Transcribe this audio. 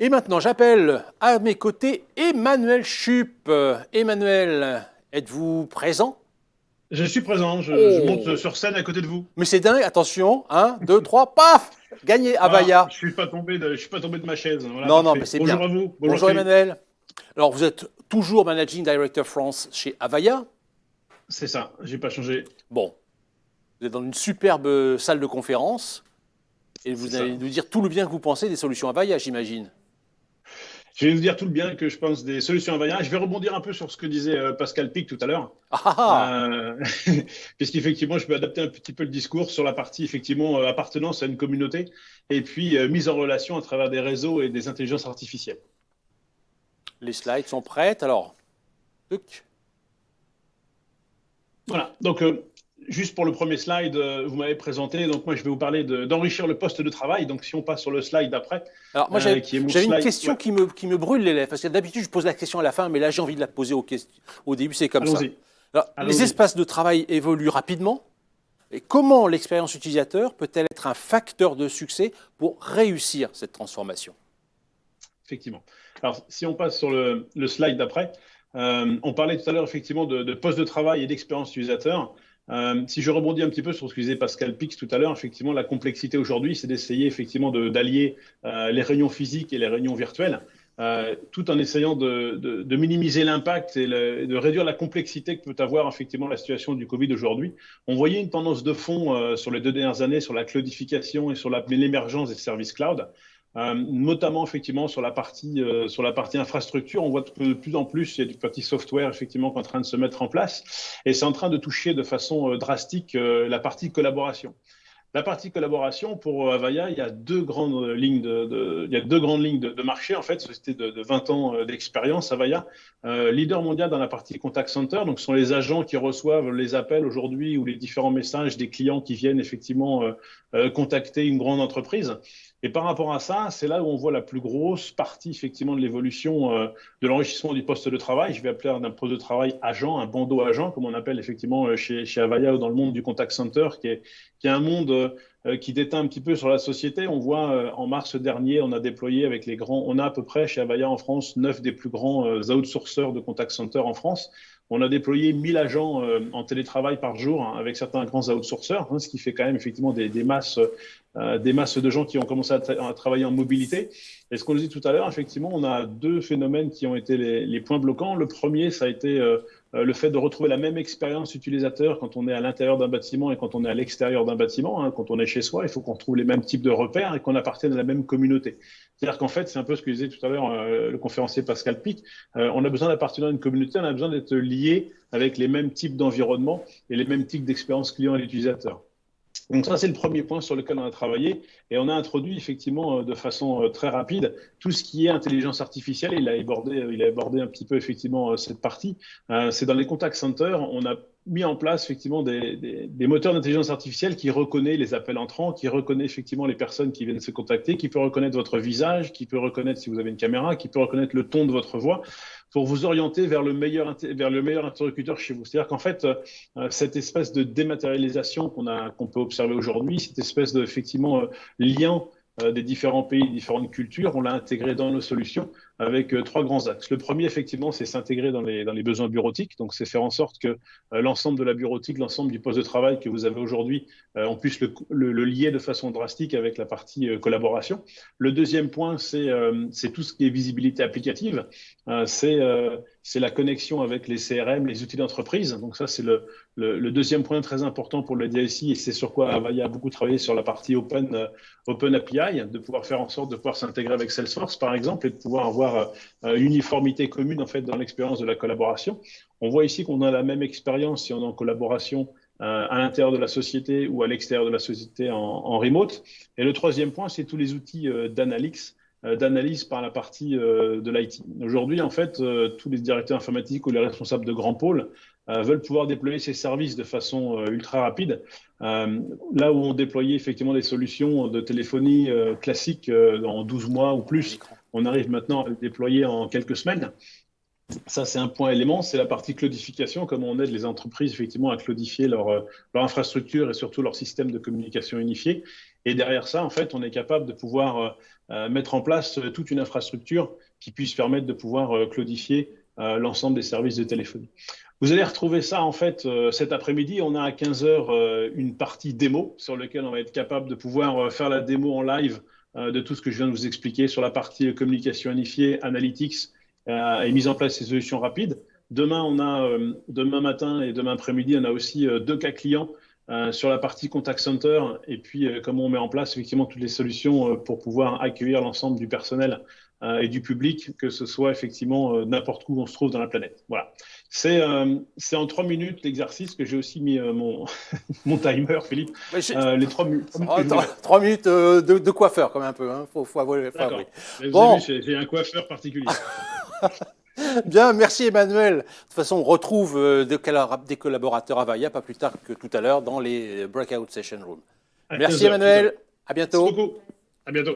Et maintenant, j'appelle à mes côtés Emmanuel Chup. Emmanuel, êtes-vous présent? Je suis présent, je monte Oh, sur scène à côté de vous. mais c'est dingue, attention, un, 2, 3, paf! Gagné, Ah, Avaya. je suis pas tombé de ma chaise. Voilà, Non, non, mais parfait. c'est Bonjour bien. à vous, bonjour Bonjour Philippe. Emmanuel. Alors, vous êtes toujours Managing Director France chez Avaya. C'est ça, j'ai pas changé. Bon, vous êtes dans une superbe salle de conférence et C'est vous ça. allez nous dire tout le bien que vous pensez des solutions Avaya, j'imagine. Je vais vous dire tout le bien que je pense des solutions Avaya. Je vais rebondir un peu sur ce que disait Pascal Pic tout à l'heure. Ah ah ah. Euh, Puisqu'effectivement, je peux adapter un petit peu le discours sur la partie effectivement appartenance à une communauté et puis mise en relation à travers des réseaux et des intelligences artificielles. Les slides sont prêtes, alors. Tuc. Voilà, donc juste pour le premier slide, vous m'avez présenté, donc moi je vais vous parler d'enrichir le poste de travail. Donc si on passe sur le slide d'après, Alors, moi, qui est mon j'avais une slide, question ouais, qui me brûle les lèvres. Parce que d'habitude, je pose la question à la fin, mais là, j'ai envie de la poser au début, c'est comme ça. allons-y, Alors, les allons-y. espaces de travail évoluent rapidement. Et comment l'expérience utilisateur peut-elle être un facteur de succès pour réussir cette transformation? Effectivement. Alors si on passe sur le slide d'après, on parlait tout à l'heure effectivement de poste de travail et d'expérience utilisateur. Si je rebondis un petit peu sur ce que disait Pascal Pix tout à l'heure, effectivement, la complexité aujourd'hui, c'est d'essayer effectivement d'allier les réunions physiques et les réunions virtuelles, tout en essayant de minimiser l'impact et de réduire la complexité que peut avoir effectivement la situation du Covid aujourd'hui. On voyait une tendance de fond sur les 2 dernières années sur la cloudification et sur l'émergence des services cloud. Notamment effectivement sur la partie infrastructure, on voit que de plus en plus il y a du petit software effectivement qui est en train de se mettre en place et c'est en train de toucher de façon drastique la partie collaboration. La partie collaboration, pour Avaya, il y a deux grandes lignes il y a deux grandes lignes de marché, en fait, société de 20 ans d'expérience, Avaya, leader mondial dans la partie contact center, donc ce sont les agents qui reçoivent les appels aujourd'hui ou les différents messages des clients qui viennent effectivement contacter une grande entreprise. Et par rapport à ça, c'est là où on voit la plus grosse partie effectivement de l'évolution de l'enrichissement du poste de travail. Je vais appeler un poste de travail agent, un bandeau agent, comme on appelle effectivement chez Avaya ou dans le monde du contact center, qui est un monde qui déteint un petit peu sur la société. On voit en mars dernier, on a déployé avec les grands, on a à peu près chez Avaya en France 9 des plus grands outsourceurs de contact center en France. On a déployé 1000 agents en télétravail par jour hein, avec certains grands outsourceurs, hein, ce qui fait quand même effectivement des masses de gens qui ont commencé à travailler en mobilité. Et ce qu'on dit tout à l'heure, effectivement, on a deux phénomènes qui ont été les points bloquants. Le premier, ça a été le fait de retrouver la même expérience utilisateur quand on est à l'intérieur d'un bâtiment et quand on est à l'extérieur d'un bâtiment. Hein, quand on est chez soi, il faut qu'on retrouve les mêmes types de repères et qu'on appartienne à la même communauté. C'est-à-dire qu'en fait, c'est un peu ce que disait tout à l'heure le conférencier Pascal Pic. On a besoin d'appartenir à une communauté, on a besoin d'être lié avec les mêmes types d'environnement et les mêmes types d'expérience client et l'utilisateur. Donc ça, c'est le premier point sur lequel on a travaillé et on a introduit effectivement de façon très rapide tout ce qui est intelligence artificielle. Il a abordé un petit peu effectivement cette partie. C'est dans les contact centers, on a mis en place effectivement des moteurs d'intelligence artificielle qui reconnaît les appels entrants, qui reconnaît effectivement les personnes qui viennent se contacter, qui peut reconnaître votre visage, qui peut reconnaître si vous avez une caméra, qui peut reconnaître le ton de votre voix pour vous orienter vers le meilleur interlocuteur chez vous. C'est-à-dire qu'en fait, cette espèce de dématérialisation qu'on peut observer aujourd'hui, cette espèce de effectivement lien des différents pays, des différentes cultures, on l'a intégré dans nos solutions avec trois grands axes. Le premier, effectivement, c'est s'intégrer dans les besoins bureautiques. Donc, c'est faire en sorte que l'ensemble de la bureautique, l'ensemble du poste de travail que vous avez aujourd'hui, on puisse le lier de façon drastique avec la partie collaboration. Le deuxième point, c'est tout ce qui est visibilité applicative. C'est la connexion avec les CRM, les outils d'entreprise. Donc ça, c'est le deuxième point très important pour le DSI et c'est sur quoi Avaya a beaucoup travaillé sur la partie Open API, de pouvoir faire en sorte de pouvoir s'intégrer avec Salesforce, par exemple, et de pouvoir avoir une uniformité commune en fait dans l'expérience de la collaboration. On voit ici qu'on a la même expérience si on est en collaboration à l'intérieur de la société ou à l'extérieur de la société en remote. Et le troisième point, c'est tous les outils d'analyse par la partie de l'IT. Aujourd'hui, en fait, tous les directeurs informatiques ou les responsables de grands pôles veulent pouvoir déployer ces services de façon ultra rapide. Là où on déployait effectivement des solutions de téléphonie classiques en 12 mois ou À plus, l'écran. on arrive maintenant à le déployer en quelques semaines. Ça, c'est un point élément, c'est la partie cloudification, comment on aide les entreprises effectivement à cloudifier leur infrastructure et surtout leur système de communication unifié. Et derrière ça, en fait, on est capable de pouvoir mettre en place toute une infrastructure qui puisse permettre de pouvoir cloudifier l'ensemble des services de téléphonie. Vous allez retrouver ça en fait cet après-midi. On a à 15 heures une partie démo sur laquelle on va être capable de pouvoir faire la démo en live de tout ce que je viens de vous expliquer sur la partie communication unifiée, analytics et mise en place ces solutions rapides. Demain, demain matin et demain après-midi, on a aussi 2 cas clients sur la partie contact center et puis comment on met en place effectivement toutes les solutions pour pouvoir accueillir l'ensemble du personnel et du public, que ce soit effectivement n'importe où on se trouve dans la planète. Voilà. C'est en 3 minutes l'exercice que j'ai aussi mis mon timer, Philippe. Les 3 minutes. 3 minutes de coiffeur, comme un peu. Hein. Faut avouer. D'accord. Bon. Vous avez vu, j'ai un coiffeur particulier. Bien, merci Emmanuel. De toute façon, on retrouve des collaborateurs Avaya pas plus tard que tout à l'heure dans les breakout session rooms. Merci Emmanuel. À bientôt. Merci beaucoup. À bientôt.